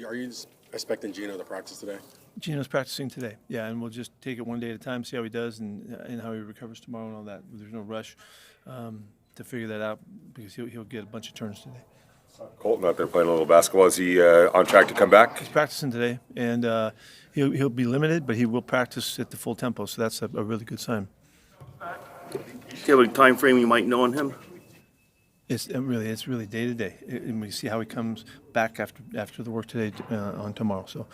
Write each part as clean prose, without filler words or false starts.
Are you expecting Geno to practice today? Geno's practicing today, yeah, and we'll just take it one day at a time, see how he does and how he recovers tomorrow and all that. There's no rush to figure that out because he'll get a bunch of turns today. Colton out there playing a little basketball. Is he on track to come back? He's practicing today, and he'll be limited, but he will practice at the full tempo, so that's a really good sign. Do you have a time frame you might know on him? It's really day to day, and we see how he comes back after the work today on tomorrow. So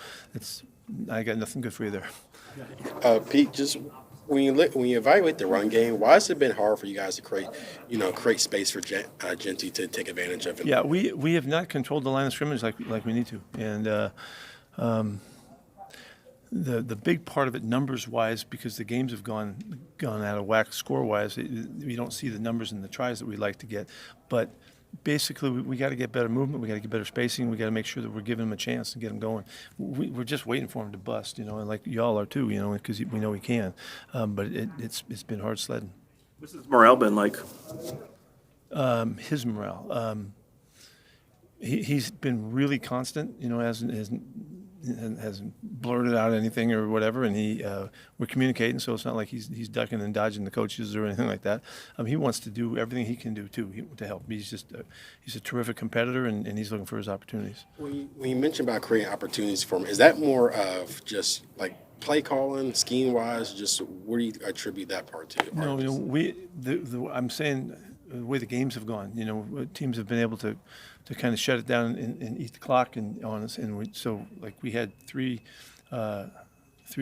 I got nothing good for you there. Pete, just when you evaluate the run game, why has it been hard for you guys to create space for Jeanty to take advantage of it? Yeah, we have not controlled the line of scrimmage like we need to, and the big part of it, numbers wise, because the games have gone out of whack score wise. We don't see the numbers and the tries that we like to get, but basically we got to get better movement. We got to get better spacing. We got to make sure that we're giving him a chance to get him going. We're just waiting for him to bust, and like y'all are too, because we know he can. But it's been hard sledding. What's his morale been like? His morale. He's been really constant. Hasn't blurted out anything or whatever, and we're communicating, so it's not like he's ducking and dodging the coaches or anything like that. He wants to do everything he can do too to help. He's a terrific competitor, and he's looking for his opportunities. When you mentioned about creating opportunities for him, is that more of just like play calling, scheme wise? Just where do you attribute that part to? No, I'm saying the way the games have gone, teams have been able to kind of shut it down and eat the clock and on us. And so we had three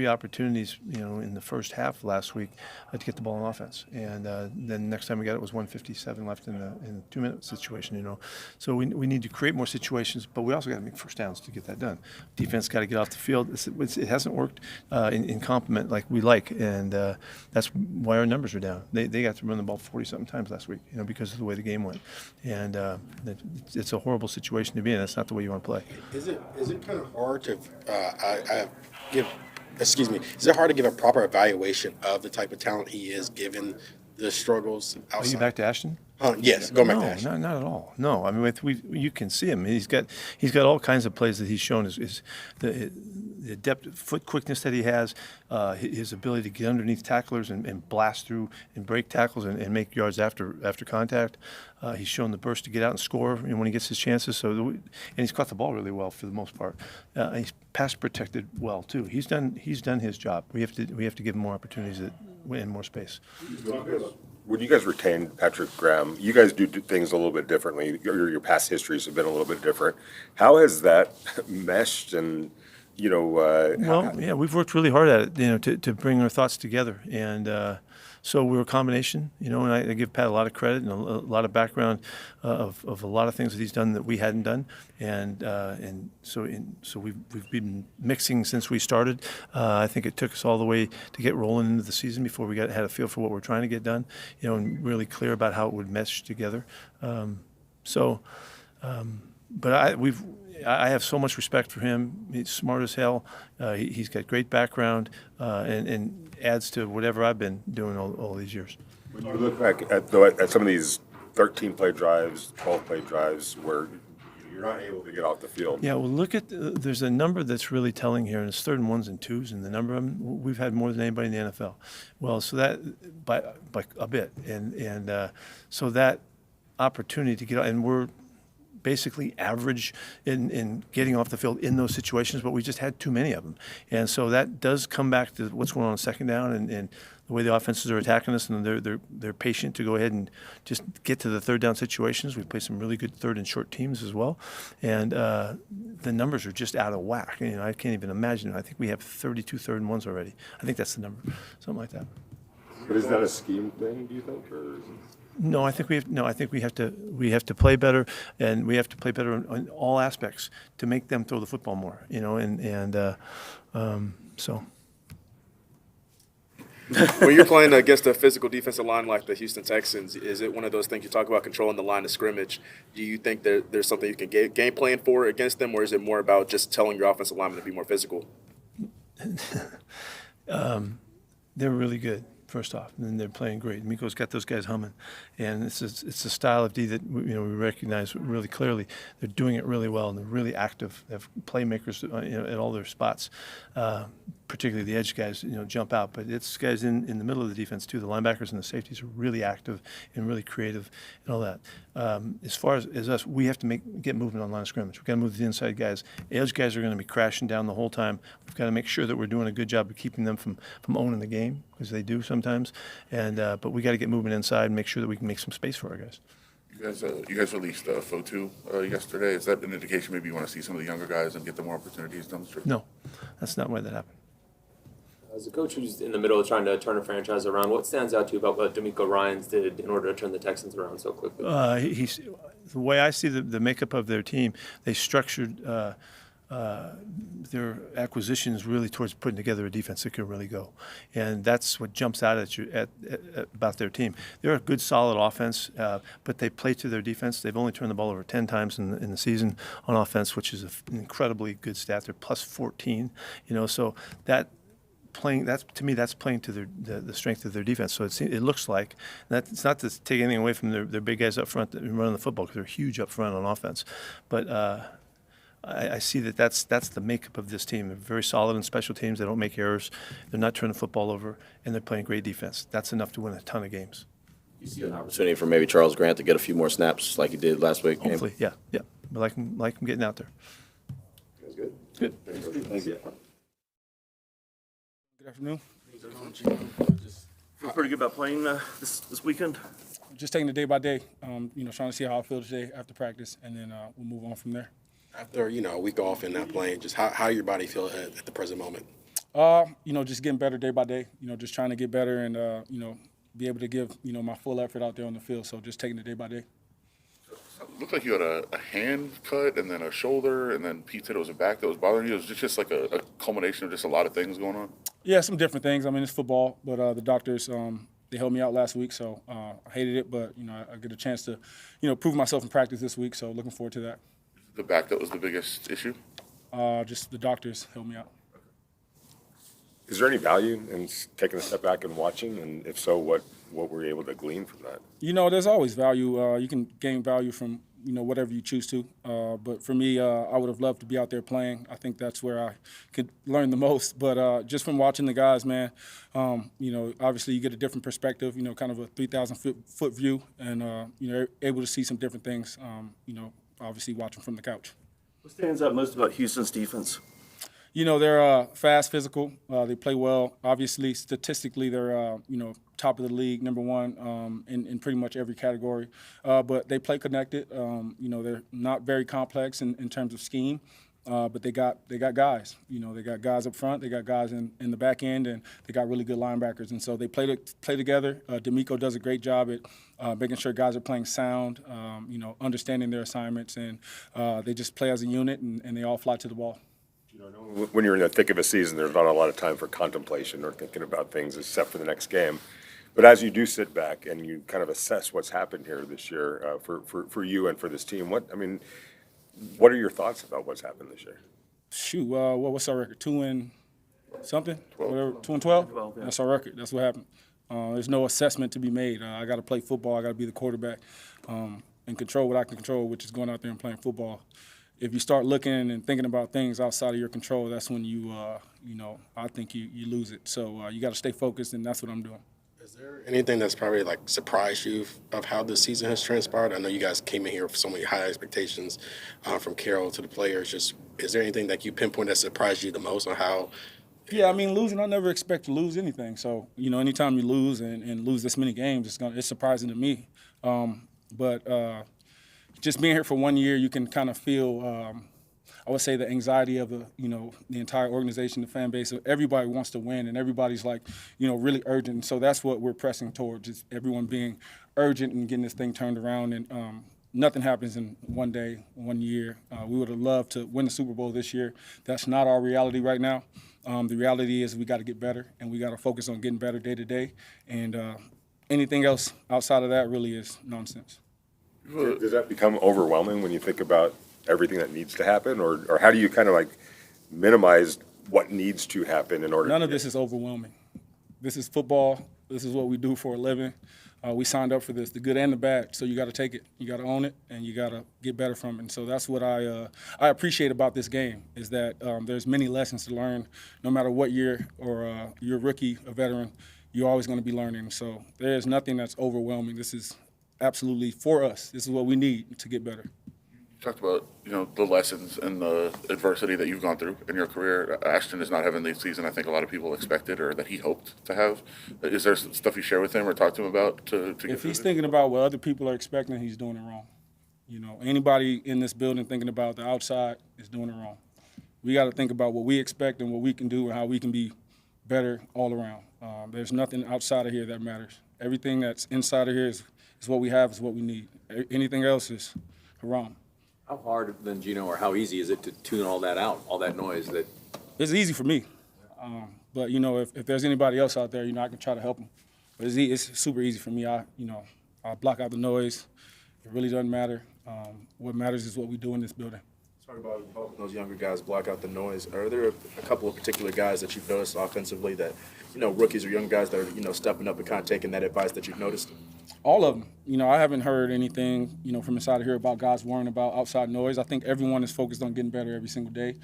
opportunities, in the first half last week to get the ball in offense. And then next time we got it was 1:57 left in the 2-minute situation, So we need to create more situations, but we also got to make first downs to get that done. Defense got to get off the field. It hasn't worked in complement like we like, and that's why our numbers are down. They got to run the ball 40-something times last week, because of the way the game went. And it's a horrible situation to be in. That's not the way you want to play. Is it kind of hard to is it hard to give a proper evaluation of the type of talent he is given the struggles outside? Are you back to Ashton? Yes, go back to Ashton. No, not at all. No, I mean, you can see him. He's got all kinds of plays that he's shown. The depth, foot quickness that he has, his ability to get underneath tacklers and blast through and break tackles and make yards after contact. He's shown the burst to get out and score when he gets his chances. And he's caught the ball really well for the most part. He's pass protected well too. He's done his job. We have to give him more opportunities and more space. When you guys retain Patrick Graham, you guys do things a little bit differently. Your past histories have been a little bit different. How has that meshed? And well, yeah, we've worked really hard at it, to bring our thoughts together, and so we're a combination, and I give Pat a lot of credit and a lot of background of a lot of things that he's done that we hadn't done, and so we've been mixing since we started. I think it took us all the way to get rolling into the season before we had a feel for what we're trying to get done, and really clear about how it would mesh together. But I have so much respect for him. He's smart as hell. He's got great background and adds to whatever I've been doing all these years. When you look back at some of these 13-play drives, 12-play drives where you're not able to get off the field. Yeah, well, look at there's a number that's really telling here, and it's 3rd and 1s and 2s, and the number of them, we've had more than anybody in the NFL. Well, so that by a bit, and so that opportunity to get out, and we're basically average in getting off the field in those situations, but we just had too many of them. And so that does come back to what's going on 2nd down and the way the offenses are attacking us, and they're patient to go ahead and just get to the 3rd down situations. We play some really good 3rd and short teams as well. And the numbers are just out of whack. I can't even imagine it. I think we have 32 3rd and 1s already. I think that's the number, something like that. But is that a scheme thing, do you think, or is it? No, I think we have to play better, and we have to play better in all aspects to make them throw the football more. So. When you're playing against a physical defensive line like the Houston Texans, is it one of those things you talk about controlling the line of scrimmage? Do you think there's something you can game plan for against them, or is it more about just telling your offensive lineman to be more physical? They're really good. first off, and then they're playing great. Miko's got those guys humming, and it's a style of D that we recognize really clearly. They're doing it really well, and they're really active. They have playmakers at all their spots, particularly the edge guys jump out. But it's guys in the middle of the defense too. The linebackers and the safeties are really active and really creative and all that. As far as us, we have to get movement on line of scrimmage. We've got to move the inside guys. Edge guys are going to be crashing down the whole time. We've got to make sure that we're doing a good job of keeping them from owning the game, because they do sometimes. And but we got to get movement inside and make sure that we can make some space for our guys. You guys released Fotu yesterday. Is that an indication maybe you want to see some of the younger guys and get them more opportunities down the stretch? No, that's not why that happened. As a coach who's in the middle of trying to turn a franchise around, what stands out to you about what D'Amico Ryans did in order to turn the Texans around so quickly? The way I see the makeup of their team, they structured their acquisitions really towards putting together a defense that could really go, and that's what jumps out at you about their team. They're a good, solid offense, but they play to their defense. They've only turned the ball over 10 times in the season on offense, which is an incredibly good stat. They're plus 14, so that. That's playing to the strength of their defense. So it looks like that. It's not to take anything away from their big guys up front that run the football, because they're huge up front on offense. But I see that's the makeup of this team. They're very solid in special teams. They don't make errors. They're not turning the football over, and they're playing great defense. That's enough to win a ton of games. You see an opportunity for maybe Charles Grant to get a few more snaps like he did last week? Hopefully, yeah. But like him getting out there. That's good. Good. Thank you. Good afternoon. Feel pretty good about playing this weekend? Just taking it day by day, trying to see how I feel today after practice, and then we'll move on from there. After a week off and not playing, just how your body feel at the present moment? Just getting better day by day. Just trying to get better and be able to give my full effort out there on the field. So just taking it day by day. It looked like you had a hand cut and then a shoulder, and then Pete said it was a back that was bothering you. It was just like a culmination of just a lot of things going on. Yeah, some different things. I mean, it's football, but the doctors they helped me out last week, so I hated it, but I get a chance to prove myself in practice this week. So looking forward to that. The back that was the biggest issue? Just the doctors helped me out. Is there any value in taking a step back and watching? And if so, what were you able to glean from that? There's always value. You can gain value from whatever you choose to. But for me, I would have loved to be out there playing. I think that's where I could learn the most. But just from watching the guys, man, obviously you get a different perspective. Kind of a 3,000-foot view, and you're able to see some different things. Obviously watching from the couch. What stands out most about Houston's defense? They're fast, physical. They play well. Obviously, statistically, they're top of the league, number one in pretty much every category. But they play connected. They're not very complex in terms of scheme. But they got guys. They got guys up front. They got guys in the back end, and they got really good linebackers. And so they play together. D'Amico does a great job at making sure guys are playing sound. Understanding their assignments, and they just play as a unit, and they all fly to the ball. When you're in the thick of a season, there's not a lot of time for contemplation or thinking about things except for the next game. But as you do sit back and you kind of assess what's happened here this year for you and for this team, what are your thoughts about what's happened this year? Shoot, what's our record? 2-something? 2-12? 12, yeah. That's our record. That's what happened. There's no assessment to be made. I got to play football. I got to be the quarterback and control what I can control, which is going out there and playing football. If you start looking and thinking about things outside of your control, that's when I think you lose it. So you got to stay focused, and that's what I'm doing. Is there anything that's probably surprised you of how this season has transpired? I know you guys came in here with so many high expectations from Carroll to the players. Just is there anything that you pinpoint that surprised you the most on how? Yeah, I mean, losing, I never expect to lose anything. So, anytime you lose and lose this many games, it's surprising to me. But just being here for 1 year, you can kind of feel, I would say, the anxiety of the entire organization, the fan base. Everybody wants to win, and everybody's really urgent. So that's what we're pressing towards, is everyone being urgent and getting this thing turned around. And nothing happens in 1 day, 1 year. We would have loved to win the Super Bowl this year. That's not our reality right now. The reality is we got to get better, and we got to focus on getting better day to day. And anything else outside of that really is nonsense. Does that become overwhelming when you think about everything that needs to happen, or how do you kind of minimize what needs to happen in order? None of this is overwhelming. This is football. This is what we do for a living. We signed up for this, the good and the bad. So you got to take it, you got to own it, and you got to get better from it. And so that's what I appreciate about this game is that there's many lessons to learn, no matter what year or you're a rookie, a veteran. You're always going to be learning. So there's nothing that's overwhelming. This is absolutely for us. This is what we need to get better. You talked about, the lessons and the adversity that you've gone through in your career. Ashton is not having the season I think a lot of people expected or that he hoped to have. Is there stuff you share with him or talk to him about to get If through he's this? thinking about what other people are expecting, he's doing it wrong. Anybody in this building thinking about the outside is doing it wrong. We got to think about what we expect and what we can do and how we can be better all around. There's nothing outside of here that matters. Everything that's inside of here is what we have, is what we need. Anything else is haram. How hard then, Geno, or how easy is it to tune all that out, all that noise? That It's easy for me. But, if there's anybody else out there, I can try to help them. But it's super easy for me. I block out the noise. It really doesn't matter. What matters is what we do in this building. Talk about helping those younger guys block out the noise. Are there a couple of particular guys that you've noticed offensively that, rookies or young guys that are, stepping up and kind of taking that advice that you've noticed? All of them. I haven't heard anything, from inside of here about guys worrying about outside noise. I think everyone is focused on getting better every single day.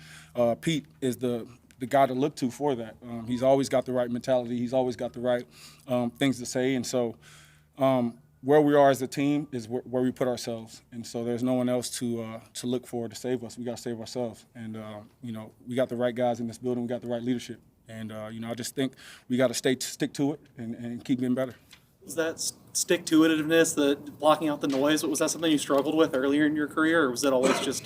Pete is the guy to look to for that. He's always got the right mentality. He's always got the right things to say. And so where we are as a team is where we put ourselves. And so there's no one else to look for to save us. We got to save ourselves. And, we got the right guys in this building. We got the right leadership. And, I just think we got to stick to it and keep getting better. Was that stick-to-itiveness, the blocking out the noise, was that something you struggled with earlier in your career, or was it always just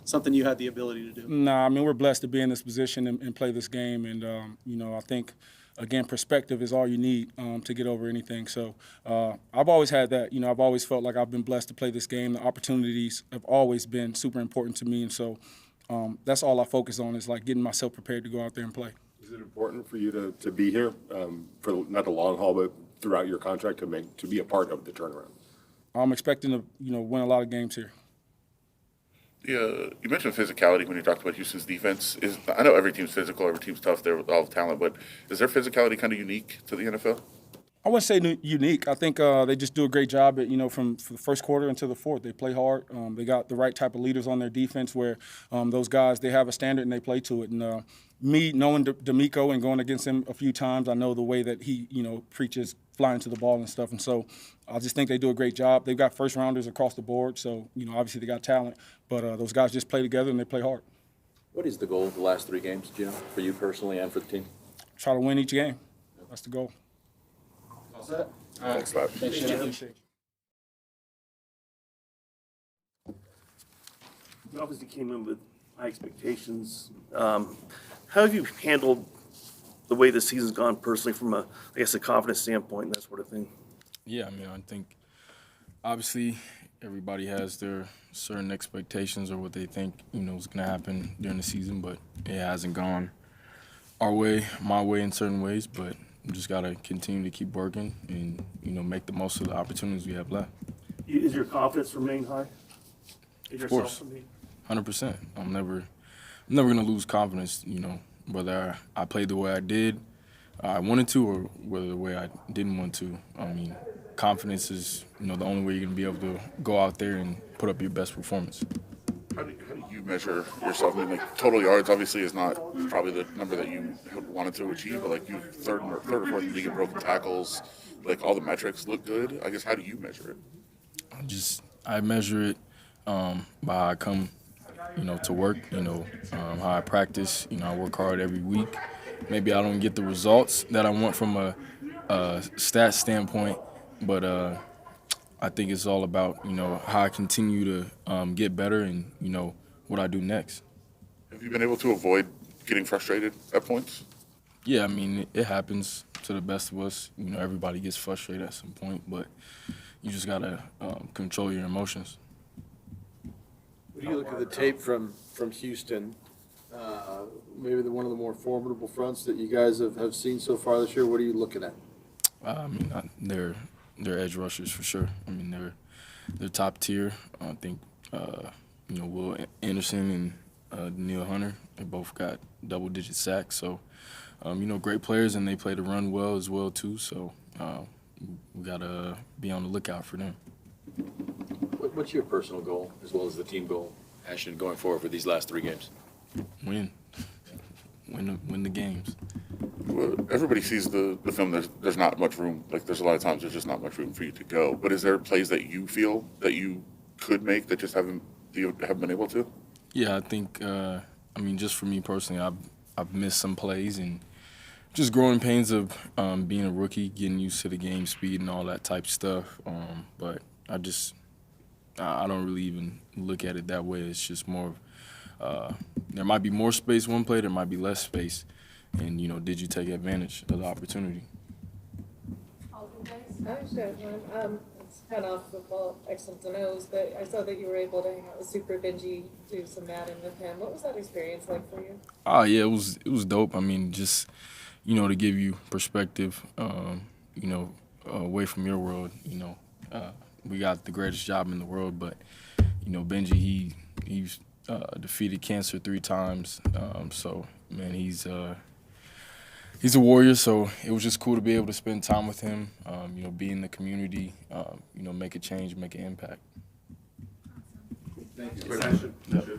something you had the ability to do? Nah, we're blessed to be in this position and play this game. And, I think, again, perspective is all you need to get over anything. So I've always had that. I've always felt like I've been blessed to play this game. The opportunities have always been super important to me. And so that's all I focus on is, like, getting myself prepared to go out there and play. Is it important for you to be here for not the long haul, but throughout your contract to be a part of the turnaround? I'm expecting to, win a lot of games here. Yeah, you mentioned physicality when you talked about Houston's defense. I know every team's physical, every team's tough, they're with all the talent, but is their physicality kind of unique to the NFL? I wouldn't say unique. I think they just do a great job at, from the first quarter until the fourth. They play hard. They got the right type of leaders on their defense where those guys, they have a standard and they play to it. And me knowing D'Amico and going against him a few times, I know the way that he, preaches flying to the ball and stuff. And so I just think they do a great job. They've got first-rounders across the board. So, obviously they got talent. But those guys just play together and they play hard. what is the goal of the last 3 games, Geno, for you personally and for the team? Try to win each game. That's the goal. Thanks, Bob. You obviously came in with high expectations. How have you handled the way the season's gone personally from a confidence standpoint and that sort of thing? Yeah, I think obviously everybody has their certain expectations or what they think, is going to happen during the season, but it hasn't gone our way, my way in certain ways, but we just got to continue to keep working and, make the most of the opportunities we have left. Is your confidence remain high? Of course, 100%. I'm never going to lose confidence, whether I played the way I did, I wanted to, or whether the way I didn't want to. Confidence is, the only way you're going to be able to go out there and put up your best performance. How do you measure yourself? Total yards obviously is not probably the number that you wanted to achieve, but you third or fourth in the league in broken tackles, all the metrics look good. I guess how do you measure it? I measure it by how I come, to work, how I practice. I work hard every week. Maybe I don't get the results that I want from a stats standpoint, but I think it's all about, how I continue to get better and, what I do next. Have you been able to avoid getting frustrated at points? Yeah, it happens to the best of us. Everybody gets frustrated at some point, but you just got to control your emotions. When you look at the tape from Houston, maybe one of the more formidable fronts that you guys have seen so far this year, what are you looking at? They're edge rushers for sure. They're top tier. I think Will Anderson and Daniil Hunter, they both got double-digit sacks. So, great players, and they play the run well as well too. So, we gotta be on the lookout for them. What's your personal goal as well as the team goal, Ashton, going forward for these last 3 games? Win the games. Well, everybody sees the film. There's not much room. Like there's a lot of times there's just not much room for you to go. But is there plays that you feel that you could make that just haven't been able to? Yeah, I think. I mean, just for me personally, I've missed some plays and just growing pains of being a rookie, getting used to the game speed and all that type of stuff. But I don't really even look at it that way. It's just more. There might be more space one play. There might be less space. And, did you take advantage of the opportunity? It's kind of off football, X's and O's, but I saw that you were able to hang out with Super Benji, do some Madden with him. What was that experience like for you? Oh, yeah, it was dope. I mean, just, to give you perspective, away from your world, we got the greatest job in the world, but, Benji, he's defeated cancer 3 times. So, man, he's a warrior, so it was just cool to be able to spend time with him, be in the community, make a change, make an impact. Thank you. Yep.